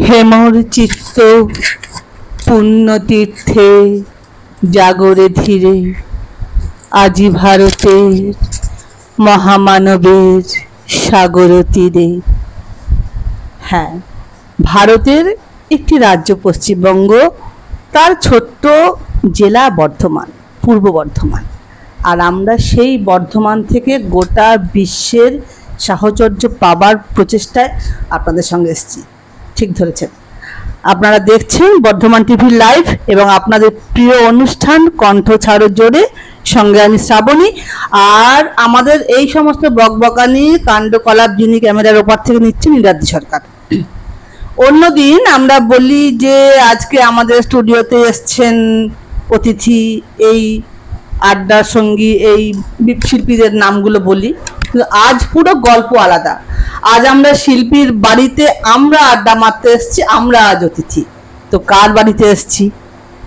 হেমর চিত্ত পুণ্যতীর্থে জাগরে ধীরে, আজি ভারতের মহামানবের সাগর তীরে। হ্যাঁ, ভারতের একটি রাজ্য পশ্চিমবঙ্গ, তার ছোট্ট জেলা বর্ধমান, পূর্ব বর্ধমান। আর আমরা সেই বর্ধমান থেকে গোটা বিশ্বের সাহচর্য পাবার প্রচেষ্টায় আপনাদের সঙ্গে এসেছি। ঠিক ধরেছেন, আপনারা দেখছেন বর্ধমান টিভি লাইভ এবং আপনাদের প্রিয় অনুষ্ঠান কণ্ঠ ছাড়ো জোরে, সঙ্গে আমি শ্রাবণী। আর আমাদের এই সমস্ত বকবকানি কাণ্ডকলাপ যিনি ক্যামেরার ওপার থেকে নিচ্ছেন নীলাদ্রি সরকার। অন্যদিন আমরা বলি যে আজকে আমাদের স্টুডিওতে এসছেন অতিথি, এই আড্ডার সঙ্গী, এই শিল্পীদের নামগুলো বলি, আজ পুরো গল্প আলাদা। আজ আমরা শিল্পীর বাড়িতে আমরা আড্ডা মারতে এসেছি, আমরা আজ অতিথি। তো কার বাড়িতে এসেছি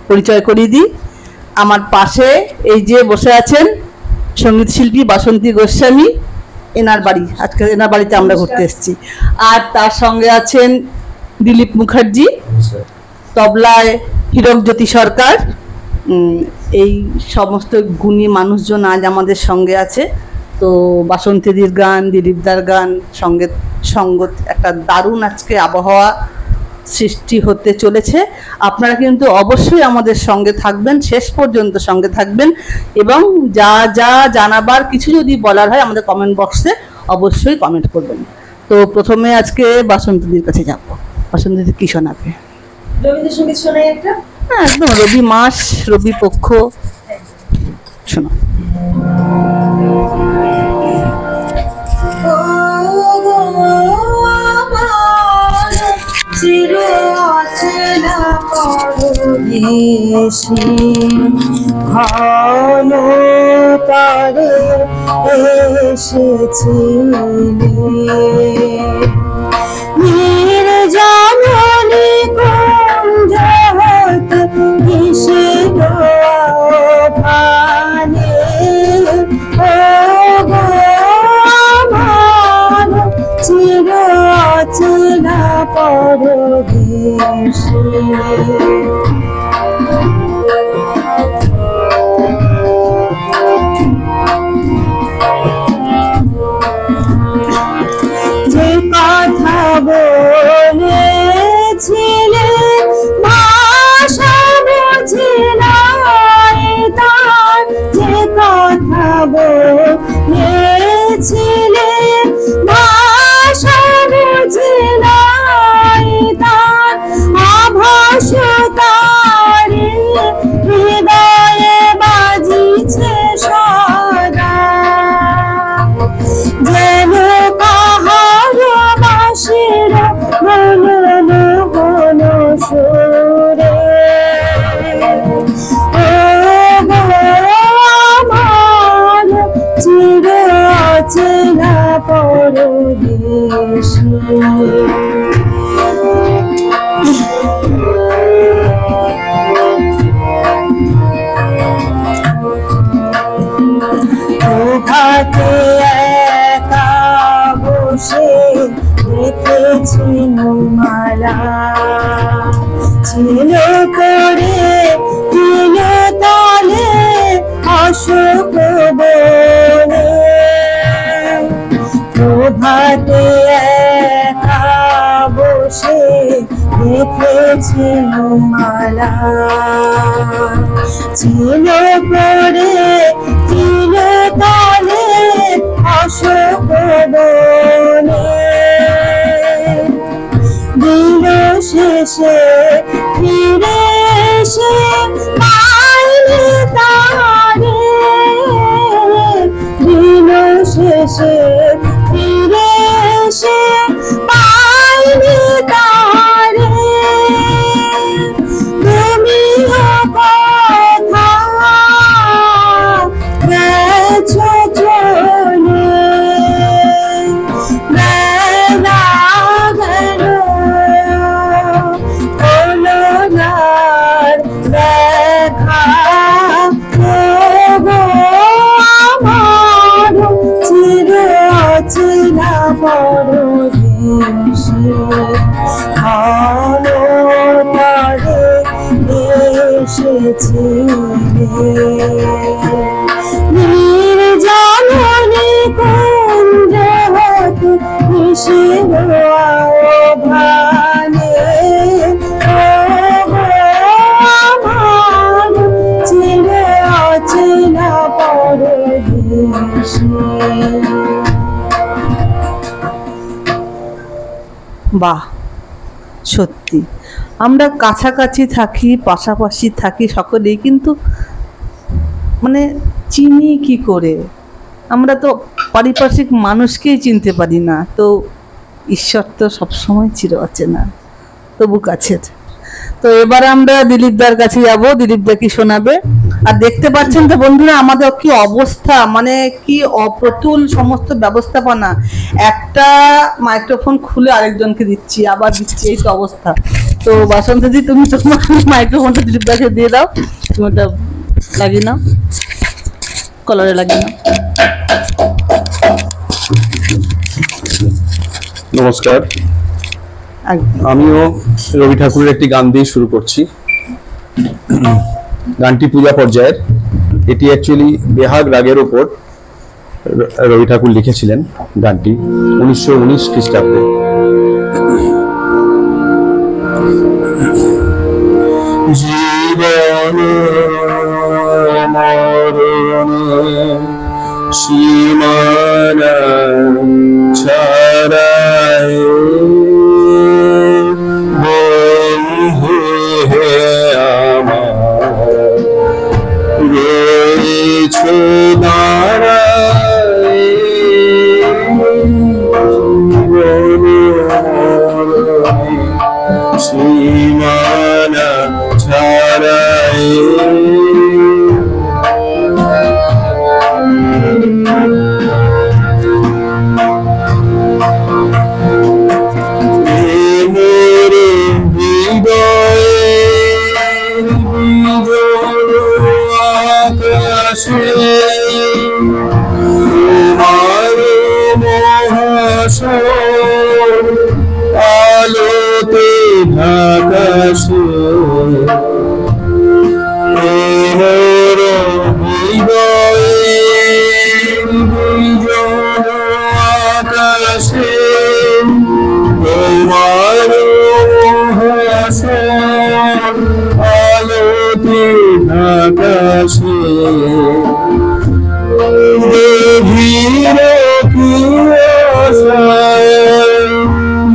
পরিচয় করিয়ে দিই। আমার পাশে এই যে বসে আছেন সঙ্গীত শিল্পী বাসন্তী গোস্বামী, এনার বাড়ি, আজকে এনার বাড়িতে আমরা ঘুরতে এসেছি। আর তার সঙ্গে আছেন দিলীপ মুখার্জি, তবলায় হীরকজ্যোতি সরকার। এই সমস্ত গুণী মানুষজন আজ আমাদের সঙ্গে আছে। তো বাসন্তীদির গান, দিলীপদার গান, সঙ্গত একটা দারুণ আজকে আবহাওয়া সৃষ্টি হতে চলেছে। আপনারা কিন্তু অবশ্যই আমাদের সঙ্গে থাকবেন, শেষ পর্যন্ত সঙ্গে থাকবেন, এবং যা যা জানাবার কিছু যদি বলার হয় আমাদের কমেন্ট বক্সে অবশ্যই কমেন্ট করবেন। তো প্রথমে আজকে বাসন্তীদির কাছে যাব। বাসন্তীদি কি শোনাবে? রবীন্দ্রসঙ্গীত শোনাই একটা। হ্যাঁ, একদম রবি মাস, রবি পক্ষ, শোনো। চির অচেনা পরদেশে ঘন তারে এসেছিলে, নির্জননী কুঞ্জ হতে কিসের আহ্বানে, ও গো আমার চির অচেনা পরদেশে। যে কথা বলেছিলে ভাষা বুঝি নাই তার, যে কথা বলেছিলে ভাষা বুঝি নাই তার, আভাস তারে হৃদয়ে বাজিছে সদা, যেন কাহার বাঁশির মনন মন সুরে, ও গো আমার চির অচেনা পরদেশে। প্রভাতে একা বসে দেখেছি মালা, ছিল করে তিল তলে অশোক বনে, প্রভাতে একা বসে দেখেছি মালা, ছিল করে তিল তলে অশোক বনে, দিন শেষে ফিরে এসে পাইনি তারে, দিন শেষে ফিরে এসে পাইনি তারে, তুমি কথা গেছো চলে, বেলা গেল হলো না দেখা, ও গো আমার চির অচেনা পরদেশে। অনতারে এসেছি নির্জননে কুঞ্জ হতে মিশিল আহ্বানে আমার চিরে অচেনা পরদেশে। বাহ, সত্যি আমরা কাছাকাছি থাকি, পাশাপাশি থাকি সকলেই, কিন্তু মানে চিনি কি করে? আমরা তো পারিপার্শ্বিক মানুষকেই চিনতে পারি না, তো ঈশ্বর তো সবসময় চির অচেনা তবু কাছের। তো এবার আমরা দিলীপ দার কাছে যাব, দিলীপ দা কি শোনাবে। আর দেখতে পাচ্ছেন তো বন্ধুরা আমাদের কি অবস্থা, মানে কি অপ্রতুল সমস্ত ব্যবস্থাপনা। একটা মাইক্রোফোন খুলে আরেকজনকে দিচ্ছি, আবার দিচ্ছি, এই তো অবস্থা। তো বাসন্তজি তুমি তোমার মাইক্রোফোনটা দিলীপ দাকে দিয়ে দাও, তুমি ওটা লাগিয়ে নাও, কলারে লাগিয়ে নাও। নমস্কার, আমিও রবি ঠাকুরের একটি গান দিয়ে শুরু করছি। গানটি পূজা পর্যায়ের। এটি অ্যাকচুয়ালি বেহাগ রাগের ওপর রবি ঠাকুর লিখেছিলেন গানটি 1919 খ্রিস্টাব্দে। জীবনে মরণে সীমানা ছাড়ায় বন্ধু হে আমার রয়েছে দাঁড়ায় সীমানা ছাড়ায় আলোতে ঢাকাশে মোর হৃদয়ের বিজন আকাশে তোমার মহাশয় আলোতে ঢাকাশে গভীর কুয়াশায়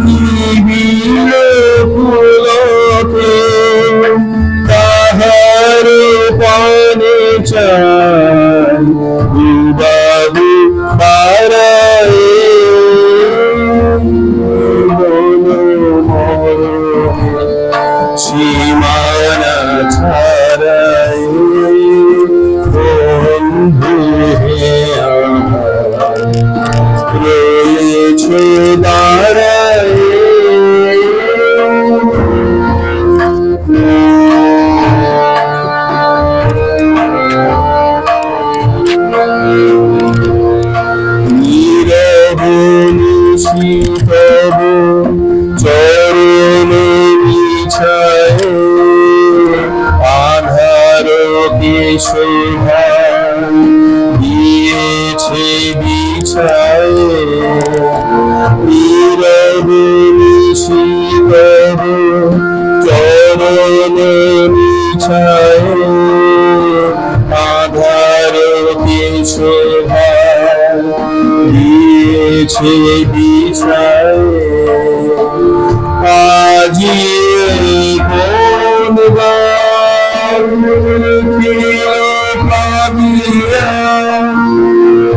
নিবিড় পুলকে তাহার পানে চাই দুবাহু বাড়ায় সীমানা ছাড়ায় বন্ধু হে আমার রয়েছে দাঁড়ায় শীতব চরণ বিছায় আধার কে শোভা দিয়েছে বিছায় শীতব চরণ বিছায় আধার কে শোভা দিয়েছে বিছায় আজি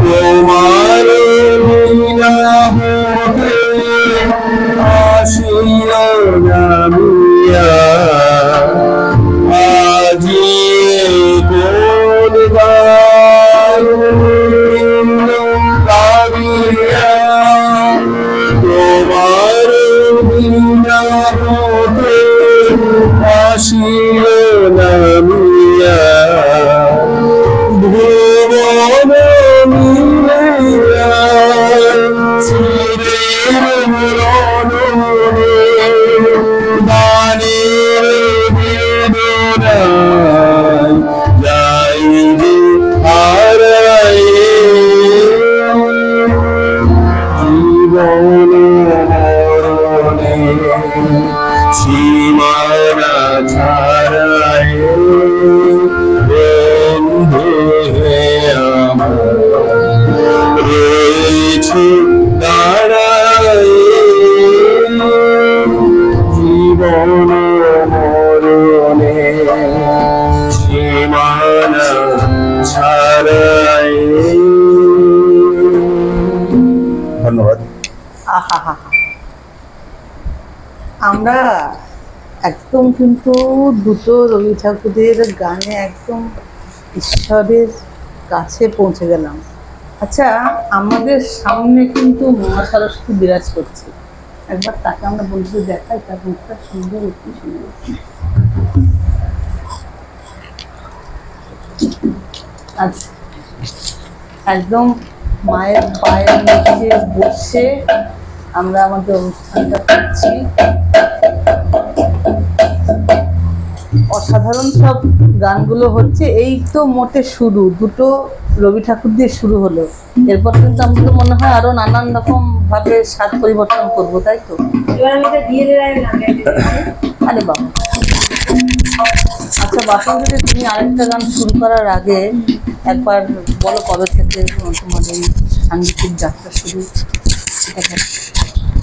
তোমার বিনা হতে আসিল নামিয়া আজি কোন তোমার বিনা হতে আসিল নামিয়া ভুবন মিলিয়া চিরের রণে মরণে সীমানা ছাড়ায় বন্ধু হে আমার রয়েছে দাঁড়ায় জীবন মরণে সীমানা ছাড়ায়। ধন্যবাদ। আহা, আমরা একদম কিন্তু দুটো রবি ঠাকুরের গানে একদম ঈশ্বরের কাছে পৌঁছে গেলাম। আচ্ছা, আমাদের সামনে কিন্তু মা সরস্বতী বিরাজ করছে, একবার তাকে আমরা বন্ধুদের দেখাই, তার মুখটা সুন্দর, একটু সুন্দর। আচ্ছা, একদম মায়ের পায়ের নিচে বসে আমরা আমাদের অনুষ্ঠানটা করছি। অসাধারণ সব গানগুলো হচ্ছে। এই তো মোটে শুরু, দুটো রবি ঠাকুর দিয়ে শুরু হলো। এরপর কিন্তু আমাদের মনে হয় আরো নানান রকম ভাবে স্বাদ পরিবর্তন করবো, তাই তো? এবার আমি এটা দিয়ে দিলাম গান গাইতে চাইছি। আরে বাবা, আচ্ছা বাসন, যদি তুমি আরেকটা গান শুরু করার আগে একবার বলো কবে থেকে তোমার এই সাংগীতিক যাত্রা শুরু?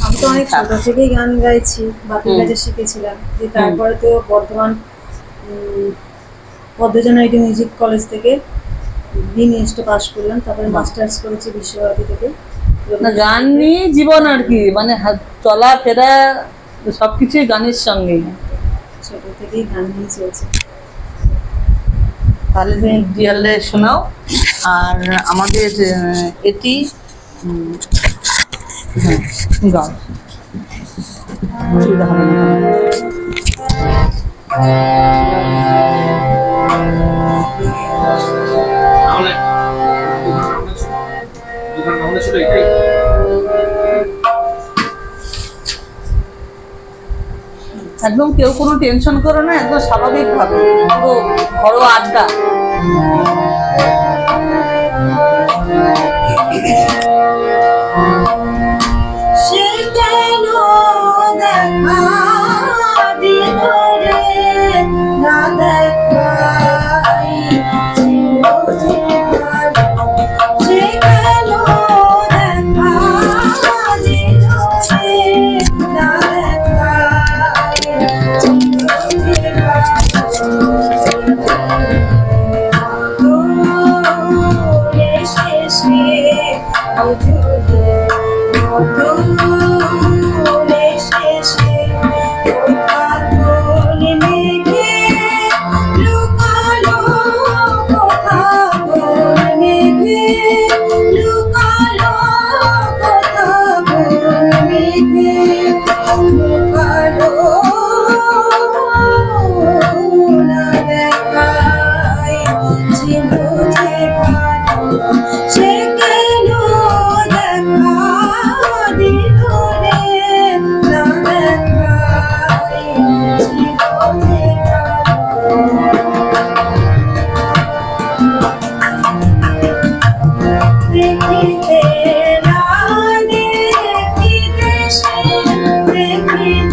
আমি তো অনেক ছোট থেকেই গান গাইছি, বাপের কাছে শিখেছিলাম। যে তারপরে তো বর্ধমান পদ্মজানাইটি মিউজিক কলেজ থেকে বিএ পাস করলাম, তারপরে মাস্টার্স করেছি বিশ্বভারতী থেকে। না, গান নিয়ে জীবন আর কি, মানে চলা ফেরা সবকিছুই গানের সঙ্গে। ছোট থেকেই গান নিয়ে চলছে। তাহলে তুমি ডিয়ালে শোনাও। আর আমাদের এটি গাও, অসুবিধা হবে না। একদম কেউ কোনো টেনশন করো না, একদম স্বাভাবিক ভাবে পুরো ঘরোয়া আড্ডা। সে কেন দেখা দিল রে, না দেখাই সে কেন দেখা দিল রে, না দেখাই শেষে শেষে মেঘে লুকালো কথা, মেঘে লুকালো কথা, মেঘে লুকালো না দেখাই ছিল যে ভালো, সে কেন দেখা দিল রে, না দেখাই ছিল যে ভালো। দেখিতে না দেখিতে সে, দেখিতে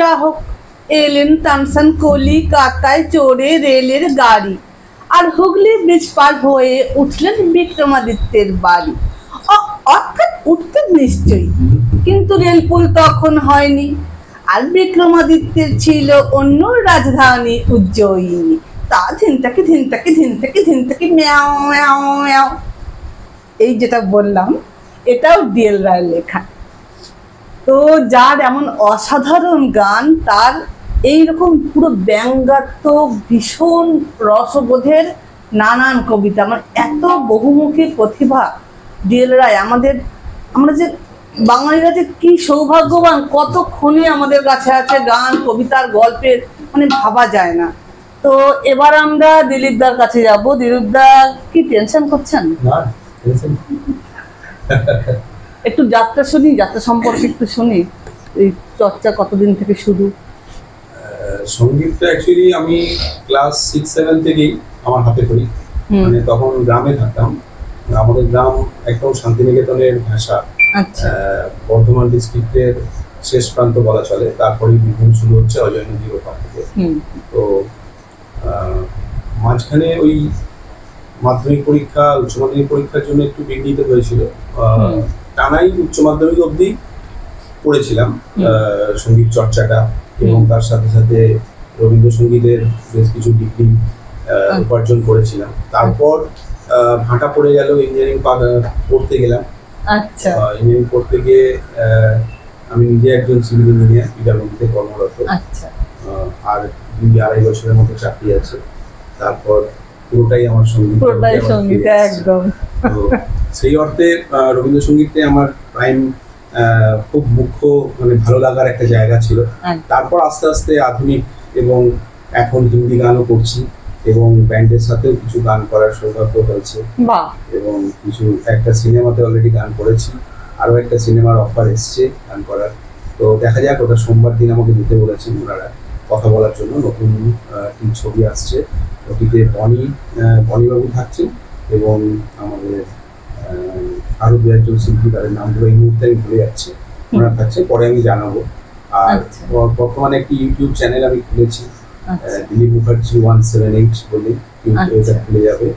যা হোক, এলেন তানসান কলিকাতায় চড়ে রেলের গাড়ি, আর হুগলি ব্রিজ পার হয়ে উঠলেন বিক্রমাদিত্যের বাড়ি। অর্থাৎ উঠতেন নিশ্চয়ই, কিন্তু রেলপুল তখন হয়নি, আর বিক্রমাদিত্যের ছিল অন্য রাজধানী উজ্জয়িনী। তা ধিনতাকি ধিনতাকি ধিনতাকি ধিনতাকি ম্যাও ম্যাও ম্যাও। এই যেটা বললাম এটাও ডিএল রায়ের লেখা। তো যার এমন অসাধারণ গান, তার এইরকম পুরো ব্যঙ্গাত্মক ভীষণ রসবোধের নানান কবিতা, আমার এত বহুমুখী প্রতিভা ডিএল রায়। আমরা যে বাঙালিরা যে কি সৌভাগ্যবান, কতক্ষণে আমাদের কাছে আছে গান, কবিতার, গল্পের, মানে ভাবা যায় না। তো এবার আমরা দিলীপ দার কাছে যাব। দিলীপ দা, কি টেনশন করছেন? একটু যাত্রা শুনি, যাত্রা সম্পর্কে একটু শুনি। এই চর্চা কতদিন থেকে শুরু? সঙ্গীতটা অ্যাকচুয়ালি আমি ক্লাস 6-7 থেকেই আমার হাতে করি। মানে তখন গ্রামে থাকতাম, আমাদের গ্রাম একদম শান্তিনিকেতনের ভাষা। আচ্ছা। বর্ধমান ডিস্ট্রিক্টের শেষ প্রান্ত বলা চলে, তারপরে বীরভূম শুরু হচ্ছে অজয় নদীর ওপার থেকে। তো মাঝখানে ওই মাধ্যমিক পরীক্ষা, উচ্চ মাধ্যমিক পরীক্ষার জন্য একটু বিঘ্নিত হয়েছিল। টানাই উচ্চ মাধ্যমিক অবধি পড়েছিলাম সঙ্গীত চর্চাটা, এবং তার সাথে সাথে রবীন্দ্রসঙ্গীতের বেশ কিছু ডিগ্রি উপার্জন করেছিলাম। তারপর ভাটা পড়ে গেল, ইঞ্জিনিয়ারিং পড়তে গেলাম। আচ্ছা। ইঞ্জিনিয়ারিং পড়তে গিয়ে আমি নিজে একজন সিভিল ইঞ্জিনিয়ার, পিডব্লিউডিতে কর্মরত। আচ্ছা। আর 2-2.5 বছরের মতো চাকরি আছে। তারপর পুরোটাই আমার সঙ্গীত, একদম। তো সেই অর্থে রবীন্দ্রসঙ্গীতে আমার প্রাইম খুব মুখ্য, মানে ভালো লাগার একটা জায়গা ছিল। তারপর আস্তে আস্তে আধুনিক এবং এখন হিন্দি গানও করছি, এবং ব্যান্ডের সাথেও কিছু গান করার সৌভাগ্য হয়েছে। এবং কিছু একটা সিনেমাতে অলরেডি গান করেছি, আরও একটা সিনেমার অফার এসছে গান করার। তো দেখা যাক, ওটা সোমবার দিন আমাকে দিতে বলেছেন ওনারা কথা বলার জন্য। নতুন একটি ছবি আসছে, ওটিতে বনিবাবু থাকছেন, এবং আমাদের আরো 2-1 শিল্পী, তাদের নামগুলো এই মুহূর্তে আমি ভুলে যাচ্ছি, ওনারা থাকছে, পরে আমি জানাবো। আর বর্তমানে একটি ইউটিউব চ্যানেল আমি খুলেছি, দিলীপ মুখার্জি 178 বলে, ইউটিউবে খুলে যাবে।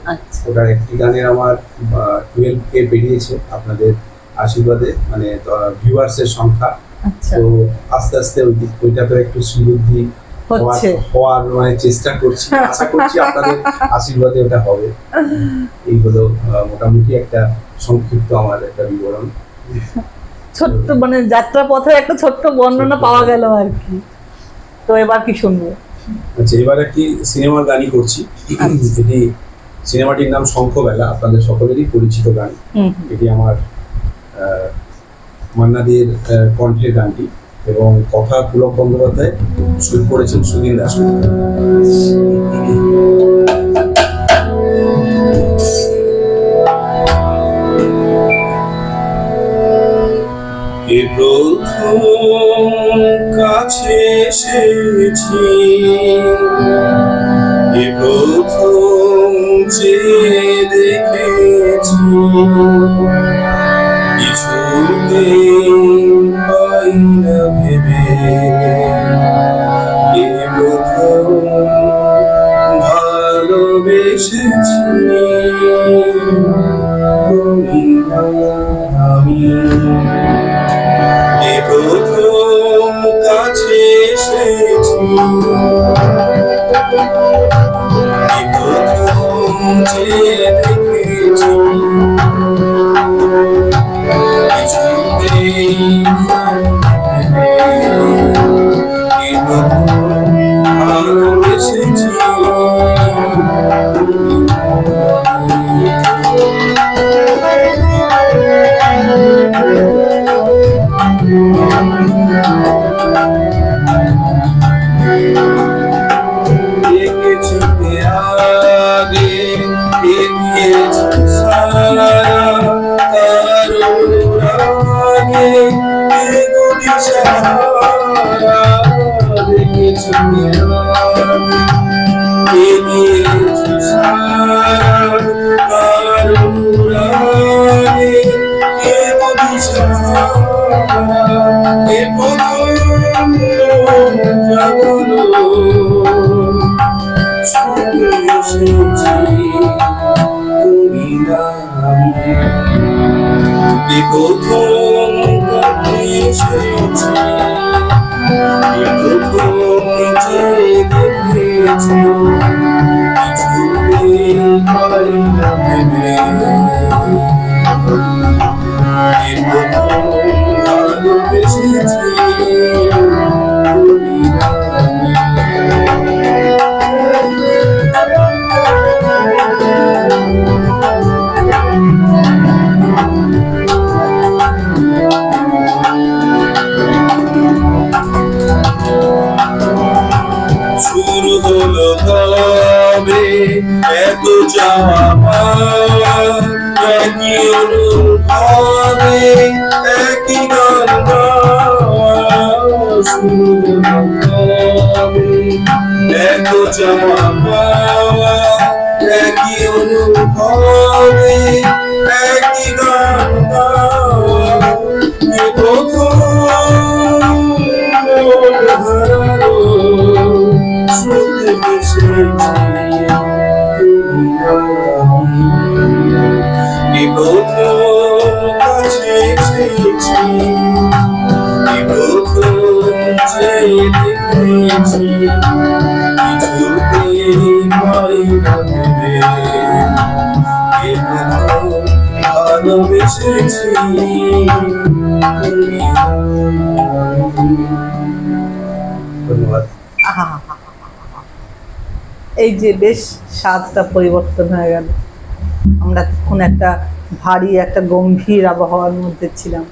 ওটার একটি গানের আমার 12K পেরিয়েছে আপনাদের আশীর্বাদে, মানে ভিউয়ার্সের সংখ্যা। তো আস্তে আস্তে ওইটাতে একটু শ্রীবৃদ্ধি হওয়ার মানে চেষ্টা করছি, আশা করছি আপনাদের আশীর্বাদে ওটা হবে। এইগুলো মোটামুটি একটা সংক্ষিপ্ত আমার একটা বিবরণ, ছোট্ট মানে যাত্রা পথের একটা ছোট্ট বর্ণনা পাওয়া গেল আর কি। তো এবার কি শুনবো? আচ্ছা, এবার একটি সিনেমার গানই করছি। এটি সিনেমাটির নাম শঙ্খবেলা, আপনাদের সকলেরই পরিচিত গান। এটি আমার মান্নাদের কণ্ঠের গানটি, এবং কথা পুলক বন্দ্যোপাধ্যায়, সুর করেছেন সুধীর দাস। প্রথম কাছে এসেছি, প্রথম যে দেখেছি, কিছুতে পাই না ভেবে, প্রথম ভালোবেসেছি আমি। প্রথম কাছে এসেছি, প্রথম যে দেখেছি, কিছুতেই ভালোবেসেছি। জাগলো ছুটে এসেছি তুমি নামে এ প্রথম কাছে এসেছি এ প্রথম যে দেখেছি কিছুতে পারি না ভেবে এ প্রথম ভালোবেসেছি তুমি নামে শুরু হলো তবে এত চাওয়া পাওয়া একই অনুভবে একই গান গাওয়া শুরু হলো তবে এত চাওয়া পাওয়া একই অনুভবে একই গান গাওয়া এ প্রথম হারানো ছুটে এসেছি তুমি নামে এ প্রথম কাছে এসেছি এ প্রথম যে দেখেছি কিছুতে পারি না ভেবে এ প্রথম ভালোবেসেছি তুমি নামে। ধন্যবাদ। এই যে বেশ স্বাদটা পরিবর্তন হয়ে গেল। আমরা তখন একটা ভারী একটা গম্ভীর আবহাওয়ার মধ্যে ছিলাম,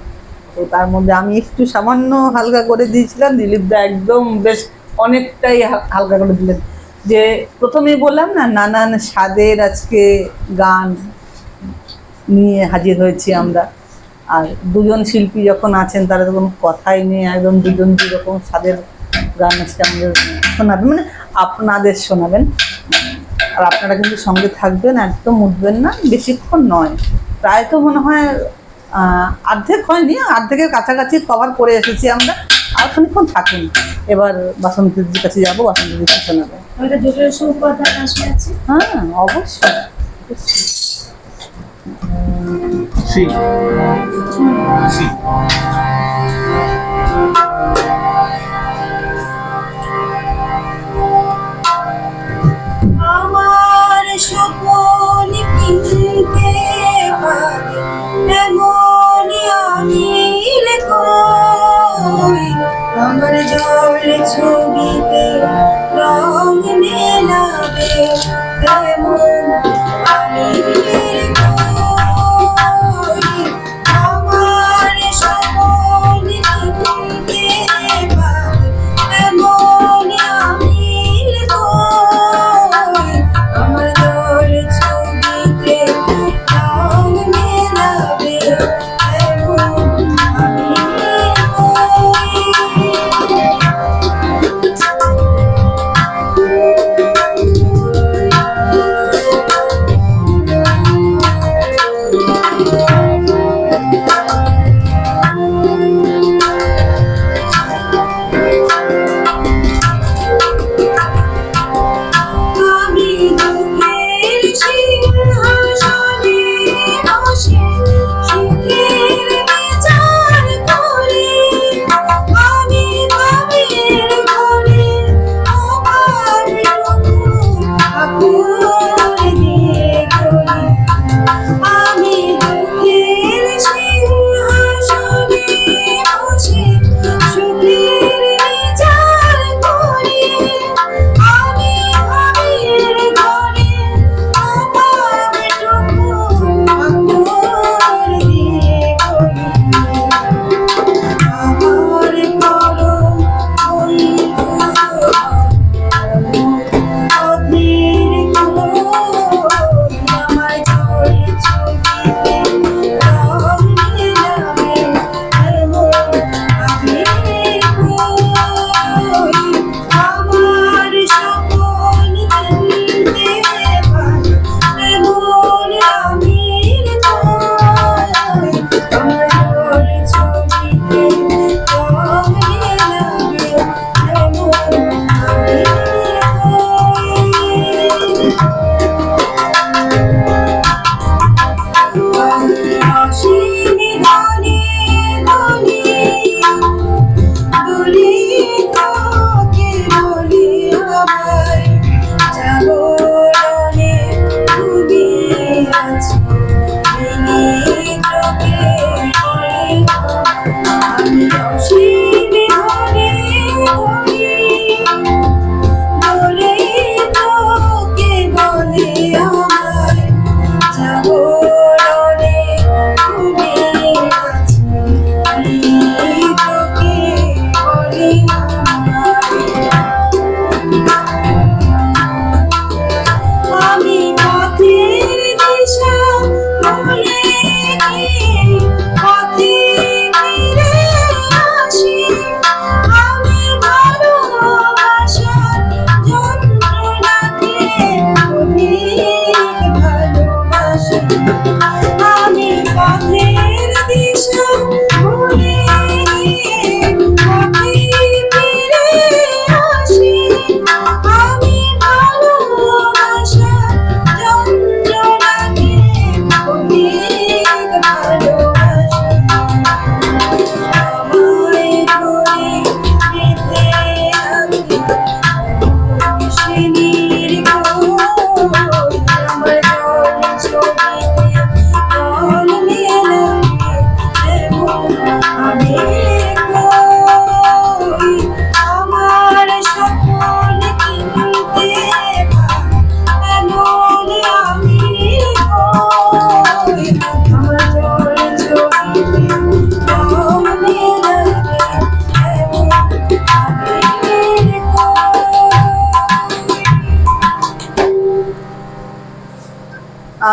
তো তার মধ্যে আমি একটু সামান্য হালকা করে দিয়েছিলাম, দিলীপ দা একদম বেশ অনেকটাই হালকা করে দিলেন। যে প্রথমেই বললাম না, নানান স্বাদের আজকে গান নিয়ে হাজির হয়েছি আমরা। আর দুজন শিল্পী যখন আছেন তারা তখন কথাই নিয়ে একদম দুজন দুরকম স্বাদের গান আজকে আমাদের শোনাবেন, মানে আপনাদের শোনাবেন। আর আপনারা কিন্তু সঙ্গে থাকবেন, একদম উঠবেন না, বেশিক্ষণ নয়, প্রায় তো মনে হয় অর্ধেক হয়নি, অর্ধেকের কাছাকাছি কভার করে এসেছি আমরা। আর খানিক্ষণ থাকুন, এবার বাসন্তীর কাছে যাবো, বাসন্তীর কাছে শোনাবেন। ওইটা জটিল সুপার আসলে আছে। হ্যাঁ অবশ্যই। আমার সকল কিনতে পারে এমনই আমি লেখই, আমার জল ছবিতে রং মেলাবে তেমন আমি লেখই। আমার সকল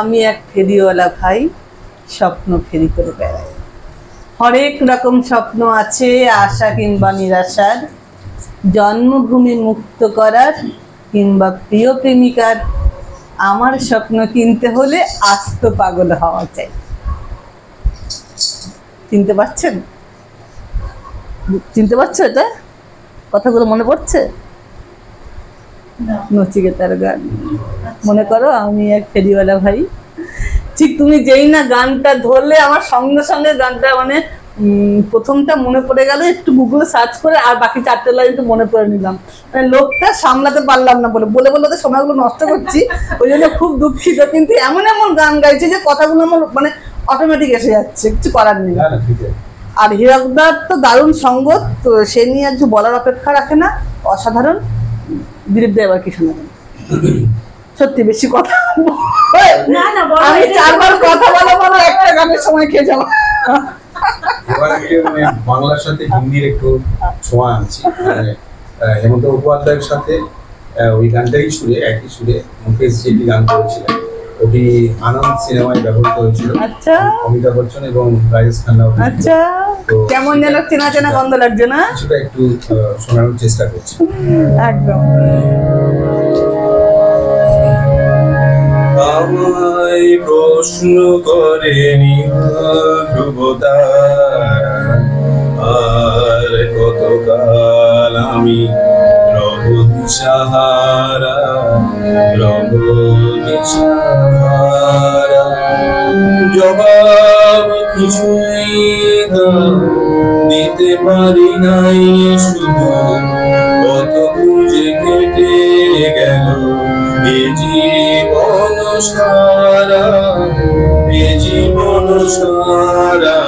আমি এক ফেরিওয়ালা ভাই, স্বপ্ন ফেরি করে বেড়াই। হরেক রকম স্বপ্ন আছে, আশা কিংবা নিরাশার, জন্মভূমি মুক্ত করার কিংবা প্রিয় প্রেমিকার। আমার স্বপ্ন কিনতে হলে আস্ত পাগল হওয়া চাই। চিনতে পারছেন? চিনতে পারছো? এটা কথাগুলো মনে পড়ছে? না। নচিকেতার গান। মনে করো আমি এক ফেরিওয়ালা ভাই। ঠিক তুমি যেই না গানটা ধরলে আমার সঙ্গে সঙ্গে গানটা মানে প্রথমটা মনে পড়ে গেল, একটু গুগলে সার্চ করে আর বাকি 4টে লাইন একটু মনে করে নিলাম। মানে লোকটা সামলাতে পারলাম না, বলে বলে বলে তো সময়গুলো নষ্ট করছি, ওই জন্য খুব দুঃখিত। কিন্তু এমন এমন গান গাইছে যে কথাগুলো আমার মানে অটোমেটিক এসে যাচ্ছে, কিছু করার নেই। না, না, ঠিক আছে। আর হীরকদার তো দারুণ সঙ্গত, তো সে নিয়ে আর কিছু বলার অপেক্ষা রাখে না, অসাধারণ। দিলীপ দা এবার কি শোনাবেন? সত্যি বেশি কথা না, না, বলো, আমি এটা 4বার কথা বলো একটা গানের সময় খেয়ে যাবো। এবার একটু মানে বাংলার সাথে হিন্দির একটু ছোঁয়া আনছি। মানে হেমন্ত মুখোপাধ্যায়ের সাথে ওই গানটাই সুরে, একই সুরে মুকেশ যেটি গান করেছিলেন, ওটি আনন্দ সিনেমায় ব্যবহৃত হয়েছিল। আচ্ছা অমিতাভ বচ্চন এবং রাজেশ খান্না অভিনীত। আচ্ছা, তো কেমন যেন চেনা চেনা গন্ধ লাগছে না? কিছুটা একটু শোনানোর চেষ্টা করছি। একদম। আমায় প্রশ্ন করেনি ধ্রুবতারা, আর কতকাল আমি রব দিশাহারা, রব দিশাহারা। জবাব কিছুই দিতে পারি নাই, শুধু কত খুঁজে কেটে গেল এ জীবন সারা, এ জীবন সারা।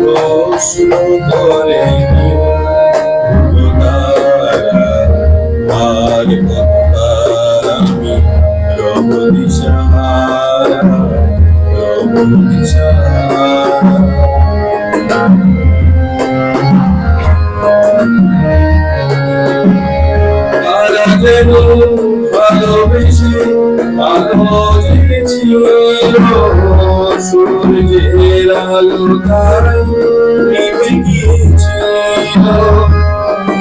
প্রশ্ন করে তারা, আর কতকাল আমি রব দিশাহারা, রব দিশাহারা। তারা যেন ভালোবেসে আলো জেগেছিল, সূর্যের আলো তাই নিভে গিয়েছিল।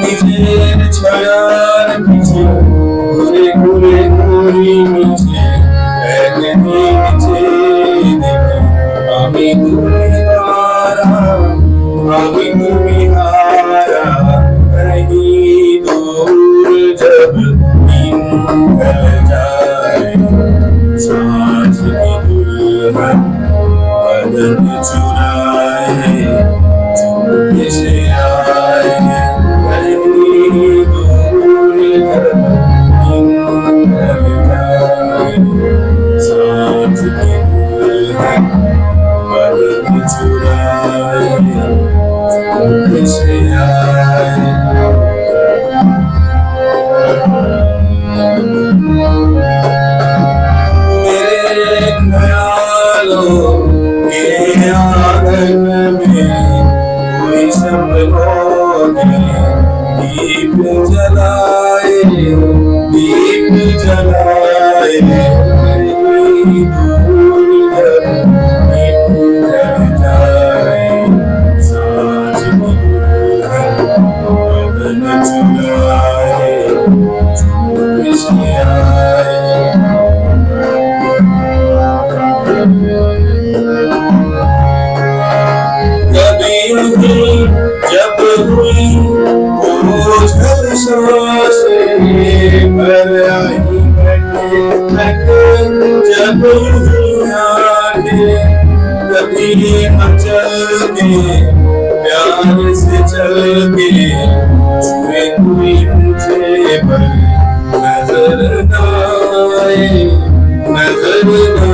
নিজের ছায়ার পিছে ঘুরে ঘুরে ঘুরি মিছে, একদিন চেয়ে দেখি আমি তুমি হারা, আমি তুমি হারা। कहीं दूर जब दिन ढल जाए, सांझ की दुल्हन बदन चुराए, चुपके से आए। कहीं दूर जब दिन ढल जाए, सांझ की दुल्हन बदन चुराए, चुपके से आए। मेरे ख्यालों के आंगन में कोई सपनों ने दीप जलाए, दीप जलाए। कहीं दूर जब दिन ढल जाए, सांझ की दुल्हन बदन चुराए, चुपके से आए। कभी नहीं जब हुई वो सांसें भर आई खटखट, जब हुई आंखें कभी मचल के प्यार से चल के, छुए कोई मुझे पर नजर न आए, नजर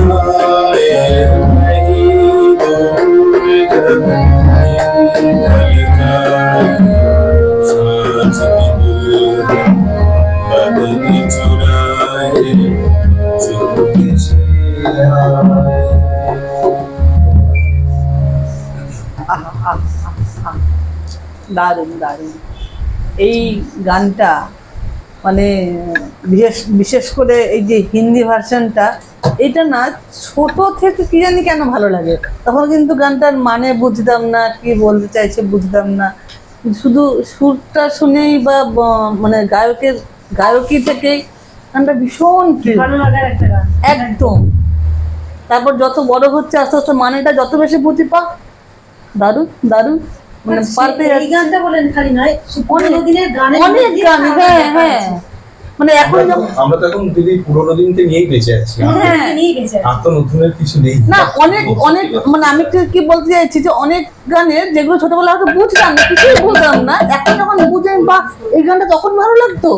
न आए। नहीं दूर जब दिन ढल जाए, सांझ की दुल्हन बदन चुराए, चुपके से आए। দারুণ দারুণ। এই গানটা মানে বিশেষ বিশেষ করে এই যে হিন্দি ভার্সনটা, এটা না ছোট থেকে কি জানি কেন ভালো লাগে। তখন কিন্তু গানটার মানে বুঝতাম না, কি বলতে চাইছে বুঝতাম না, শুধু সুরটা শুনেই বা মানে গায়কী থেকেই গানটা ভীষণ প্রিয়, ভালো লাগার একটা গান। একদম। তারপর যত বড় হচ্ছে আস্তে আস্তে মানেটা যত বেশি বুঝি পা, দারুণ দারুণ, মানে পারতে এই গানটা বলেন খালি নয়, পুরোনো দিনের গানের অনেক মধ্যে গান, আলাদা হ্যাঁ ব্যাপার হ্যাঁ, আছে। মানে এখন আমরা তো এখন দিদি পুরোনো দিনকে নিয়েই বেঁচে আছি, হ্যাঁ। নিয়ে গেছে। আর তো নতুনের কিছু নেই না অনেক অনেক, মানে আমি কি বলতে চাইছি যে অনেক গানের যেগুলো ছোটবেলা হয়তো বুঝতাম না, কিছুই বুঝতাম না, এখন যখন বুঝে বা এই গানটা তখন ভালো লাগতো,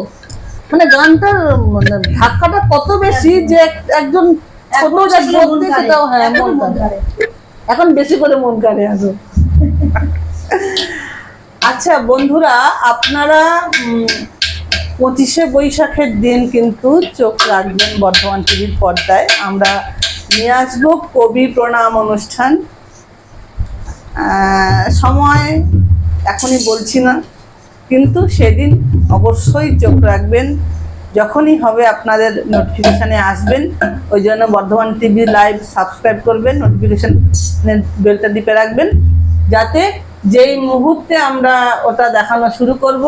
মানে গানটার মানে ধাক্কাটা কত বেশি যে একজন ছোট এখন যা সেগুলো মন বলতে কাড়ে। সেটাও হ্যাঁ এখনো মন মন কাড়ে। কাড়ে। এখন বেশি করে মন কাড়ে আসো। আচ্ছা বন্ধুরা, আপনারা 25শে বৈশাখের দিন কিন্তু চোখ রাখবেন বর্ধমান টিভির পর্দায়। আমরা নিয়ে আসবো কবি প্রণাম অনুষ্ঠান। সময় এখনই বলছি না, কিন্তু সেদিন অবশ্যই চোখ রাখবেন, যখনই হবে আপনাদের নোটিফিকেশানে আসবেন। ওই জন্য বর্ধমান টিভি লাইভ সাবস্ক্রাইব করবেন, নোটিফিকেশান বেলটা টিপে রাখবেন, যাতে যেই মুহূর্তে আমরা ওটা দেখানো শুরু করব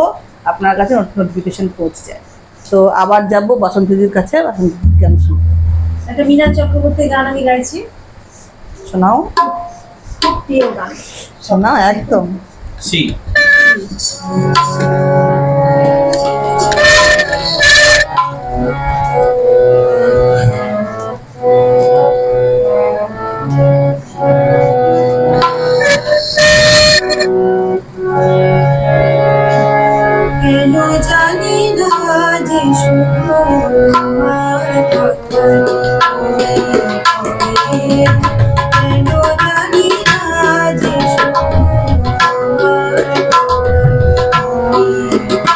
আপনার কাছে নোটিফিকেশান পৌঁছে যায়। তো আবার যাব বাসন্তীদির কাছে, বাসন্তীদির গান শুনতে। একটা মীনা চক্রবর্তীর গান আমি গাইছি, শোনাও প্রিয় গান। শোনাও একদম। সি কেন জানি না যে শুধু তোমার কথা মনে পড়ে। কেন জানি না যে শুধু তোমার কথা মনে পড়ে।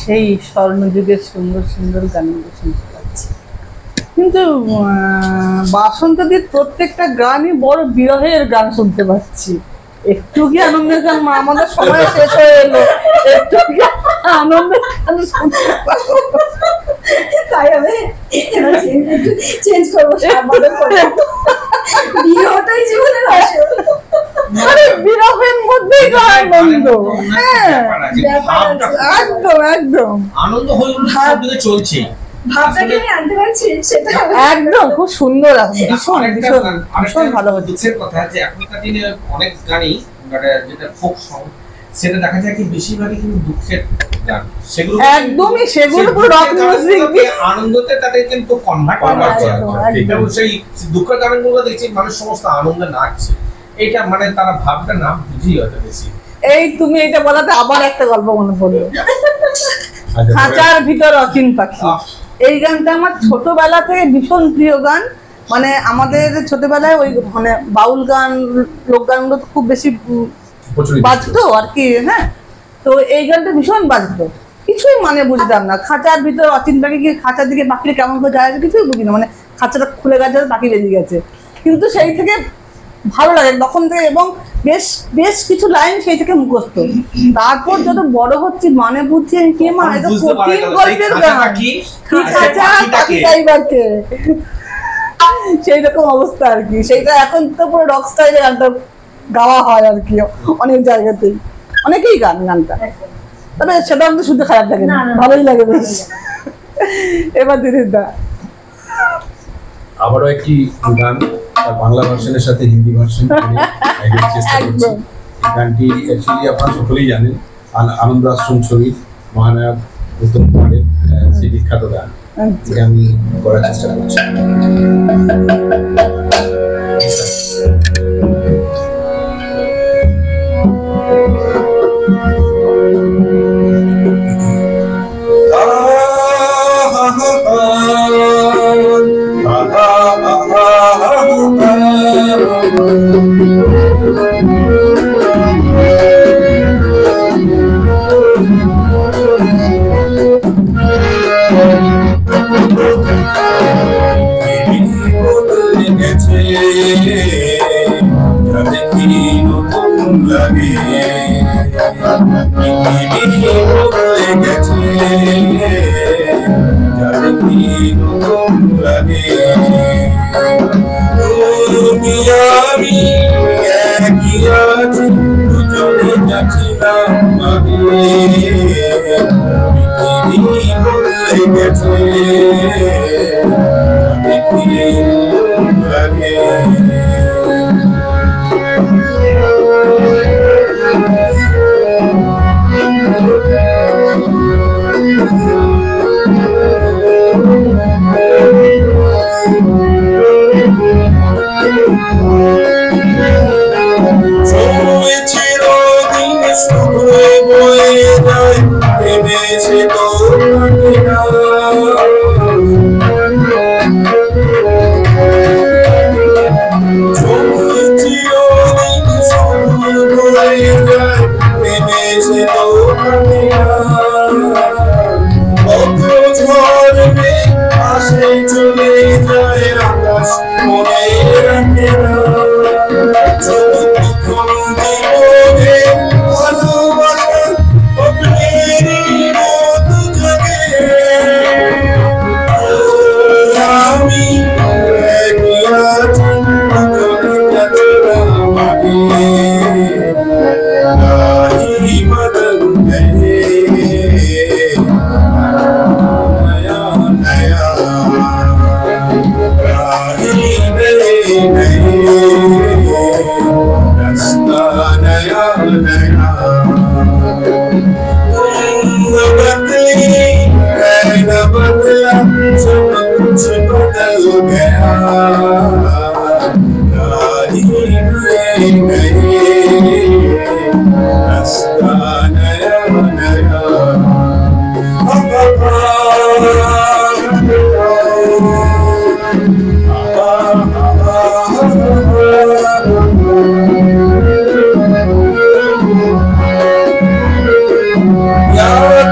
সেই স্বর্ণযুগের সুন্দর সুন্দর গানগুলো শুনতে পাচ্ছি। কিন্তু বাসন্তীর প্রত্যেকটা গানই বড় বিরহের গান শুনতে পাচ্ছি। একটু কি আনন্দের গান, মা আমাদের সময় শেষ হয়ে এলো, একটু কি আনন্দের গান শুনতে পাবো? তাই আমি চেঞ্জ করবো, বিরহটাই জীবনের আসল। আরে বিরহের মধ্যেই তো আনন্দ। হ্যাঁ একদম একদম আনন্দ হয়ে সবদিকে চলছে। ভাবটাকে আমি আনতে পারছি সেটা একদম খুব সুন্দর, ভীষণ ভীষণ ভীষণ ভালো হচ্ছে। দুঃখের কথা যে এখনকার দিনে অনেক গানই যেটা ফোক সং, সেটা দেখা যায় কি বেশিরভাগই কিন্তু দুঃখের গান। সেগুলো একদমই, সেগুলো পুরো রক মিউজিক দিয়ে আনন্দতে তাদের কিন্তু কনভার্ট এবং সেই দুঃখের গানগুলো দেখছি মানুষ সমস্ত আনন্দে নাচছে। এটা মানে তারা ভাবটা না বুঝি হয়তো বেশি। এই তুমি এটা বলাতে আবার একটা গল্প মনে পড়লো, খাঁচার ভিতর অচিন পাখি। এই গানটা আমার ছোটবেলা থেকে ভীষণ প্রিয় গান। মানে আমাদের ছোটবেলায় ওই মানে বাউল গান, লোক গানগুলো তো খুব বেশি বাজতো আর কি। হ্যাঁ, তো এই গানটা ভীষণ বাজতো, কিছুই মানে বুঝতাম না। খাঁচার ভিতর অচিন পাখি, কি খাঁচার দিকে পাখিটা কেমন করে যায় কিছুই বুঝি না, মানে খাঁচাটা খুলে গেছে, পাখি বেরিয়ে গেছে। কিন্তু সেই থেকে ভালো লাগে তখন থেকে, এবং বেশ বেশ কিছু লাইন সেই থেকে মুখস্থ। তারপর যত বড় হচ্ছে মানে বুঝছি কে মা এটা কঠিন গল্পের গান, কি খাঁচা পাখিটাই বাকে, সেই রকম অবস্থা আর কি। সেইটা এখন তো পুরো রক স্টাইলে গানটা গাওয়া হয় আর কি অনেক জায়গাতেই, অনেকেই গানটা। তবে সেটা আমাদের শুনতে খারাপ লাগে না, ভালোই লাগে বেশ। এবার দিদির দা আবারও একটি গান বাংলা ভার্সনের সাথে হিন্দি ভার্সন চেষ্টা করছি। এই গানটি অ্যাকচুয়ালি আপনারা সকলেই জানেন, আনন্দ আশ্রম ছবির মহানায়ক উত্তম কুমারের সেই বিখ্যাত গান, যেটা আমি করার চেষ্টা করছি।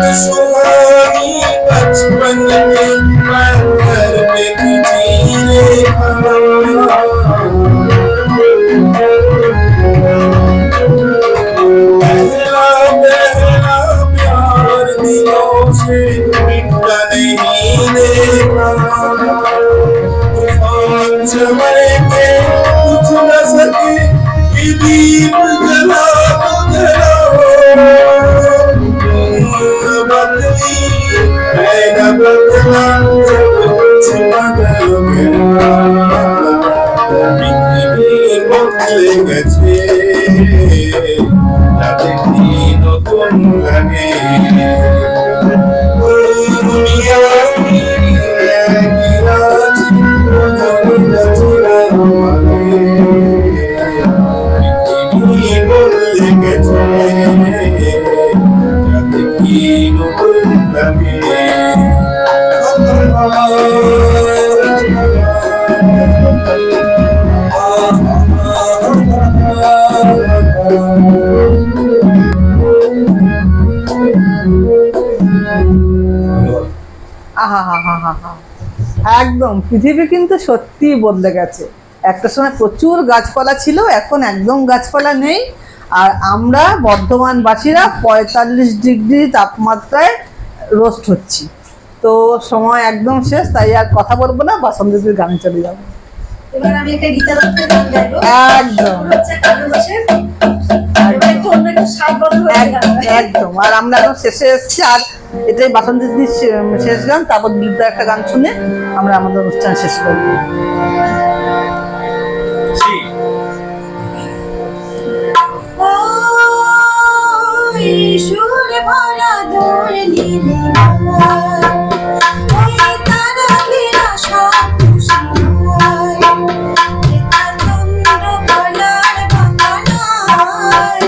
This पहला पहला प्यार दिलों से मिटता नहीं देता तूफान समय के कुछ न सके ये दीप जला तो जलाओ बदली है न बदला सब कुछ बदल गया पृथ्वी बदले গেছে তাতে কি নতুন লাগে দুনিয়া পৃথিবী বদলে গেছে তাতে কি নতুন লাগে আহা হা হা হা হা, একদম পৃথিবী কিন্তু সত্যিই বদলে গেছে। একটা সময় প্রচুর গাছপালা ছিল, এখন একদম গাছপালা নেই। আর আমরা বর্ধমানবাসীরা 45 ডিগ্রি তাপমাত্রায় রোস্ট হচ্ছি। তো সময় একদম শেষ, তাই আর কথা বলবো না, বাসন্তীর গানে চলে যাবো। এবার আমি একটা গীতা দত্তের গান গাইবো। একদম পুরো হচ্ছে কালো বসে। এবার একটু অন্য একটু সাজবদ্ধ হয়ে গান গাইবো। একদম। আর আমরা এখন শেষে এসেছি, আর এটাই বাসন্তীর শেষ গান। তারপর দিলীপদার একটা গান শুনে আমরা আমাদের অনুষ্ঠান শেষ করবো। সুরে ভরা দোল নীলিমা ওই তারা ঘেরা সব খুশিময় এটা চন্দ্র কলার বাগানায়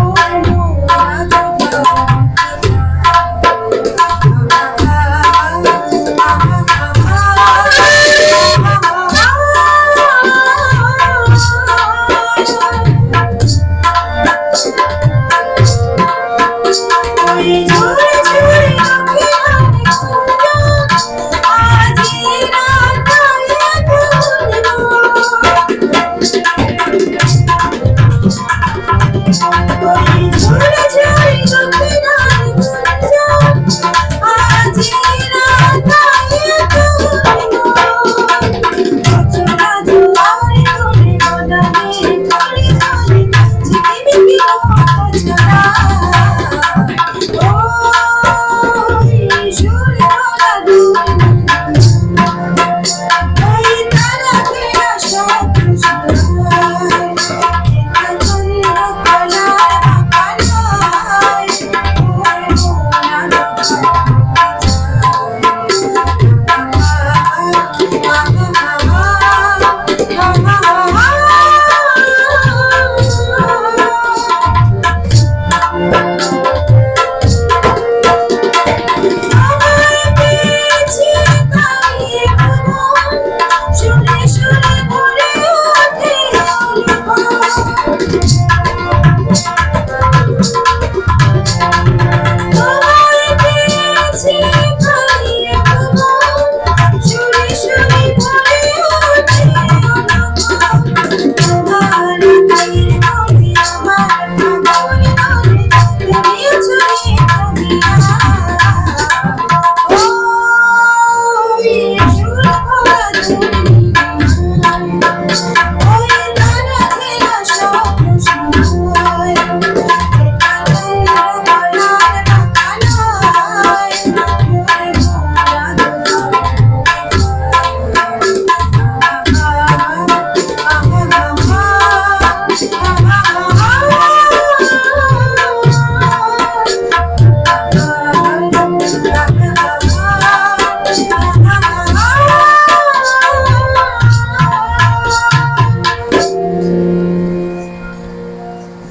ওর মোরা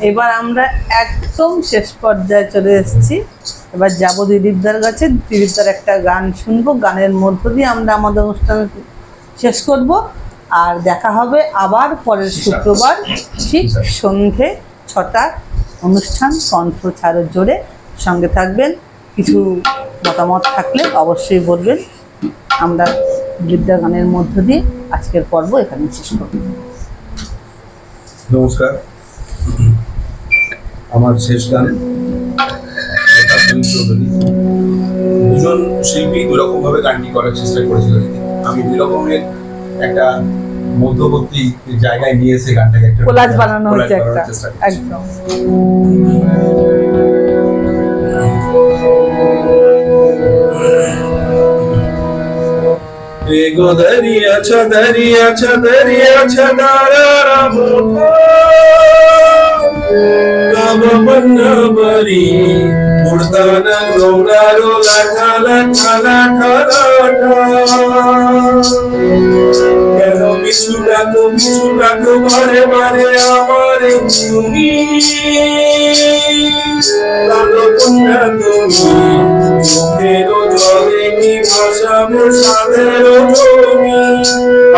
এবার আমরা একদম শেষ পর্যায়ে চলে এসেছি। এবার যাবো দিলীপদার কাছে, দিলীপদার একটা গান শুনবো, গানের মধ্য দিয়ে আমরা আমাদের অনুষ্ঠান শেষ করব। আর দেখা হবে আবার পরের শুক্রবার ঠিক সন্ধে 6টার অনুষ্ঠান কণ্ঠ ছাড়ো জোরে। সঙ্গে থাকবেন, কিছু মতামত থাকলে অবশ্যই বলবেন। আমরা গীতা গানের মধ্য দিয়ে আজকের পর্ব এখানে শেষ করব। নমস্কার, আমার শেষ গান দুজন শিল্পী দুরকম ভাবে গানটি করার চেষ্টা করেছিলেন। আমি দুই রকমের একটা মধ্যবর্তী জায়গায় নিয়ে এসে গানটাকে একটা কোলাজ বানানো হচ্ছে collage বানানোর একটা, চেষ্টা করছি। একদম। एगो दरिया छदारा मोटा कब बन्ना बरी उड़दाना गौरारो लाठा लाठा लाठा लाठा मिछु डाको बारे बारे आमारे তুমি লালো কন্যা তুমি মুখেরও জলে কি ভাসাবো সাদেরও তুমি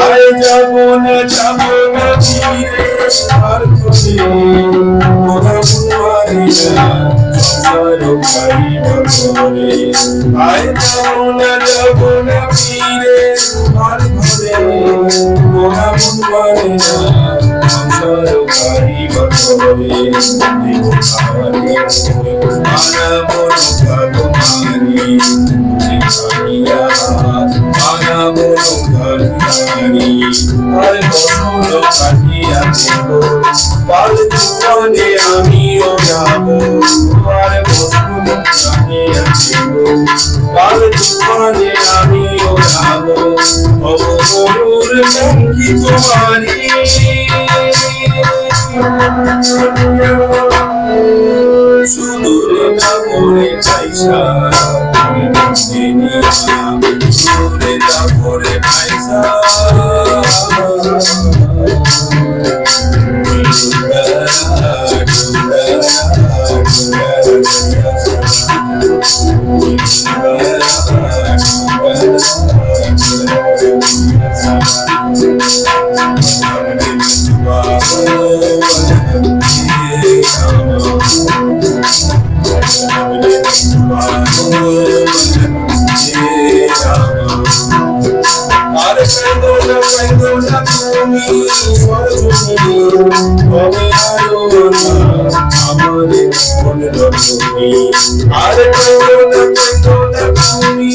আয় যাবো না ফিরে আর তুমি ওরা বুয়ারি না সংসারও পারিব করে আয় যাবো না ফিরে আর ঘরে ওরা বুয়ারি না সংসারও পারিব করে মানা বড় তোমারি মানা বড় ঘরদারি আর বড় কাটিয়া দেব পাল জীবনে আমিও যাব আর বড় কাটিয়া দেব পাল জীবনে আমিও যাব অবরুর মঙ্গি তোমারি সুদূরে না পড়ে পয়সা সুদূরে না পড়ে পয়সা আরে পেন্দো না তুমি সজনী কবে আলো না আমারে মনে রক্ষী আরে পেন্দো না তুমি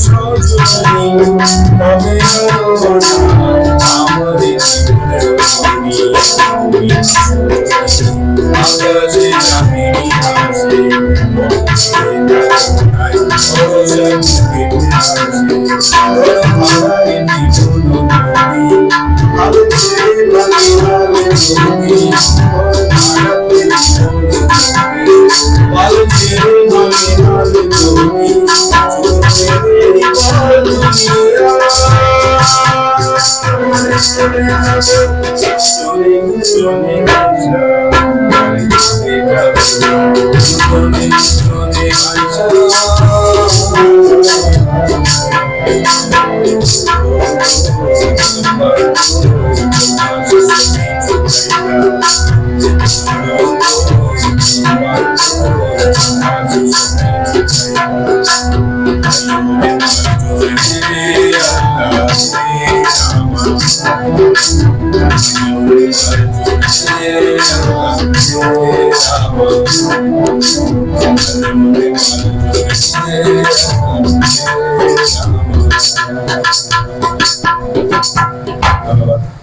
সজনী কবে আলো না আমারে মনে রক্ষী আকাশে চাঁদনি হাসে ধন্যবাদ।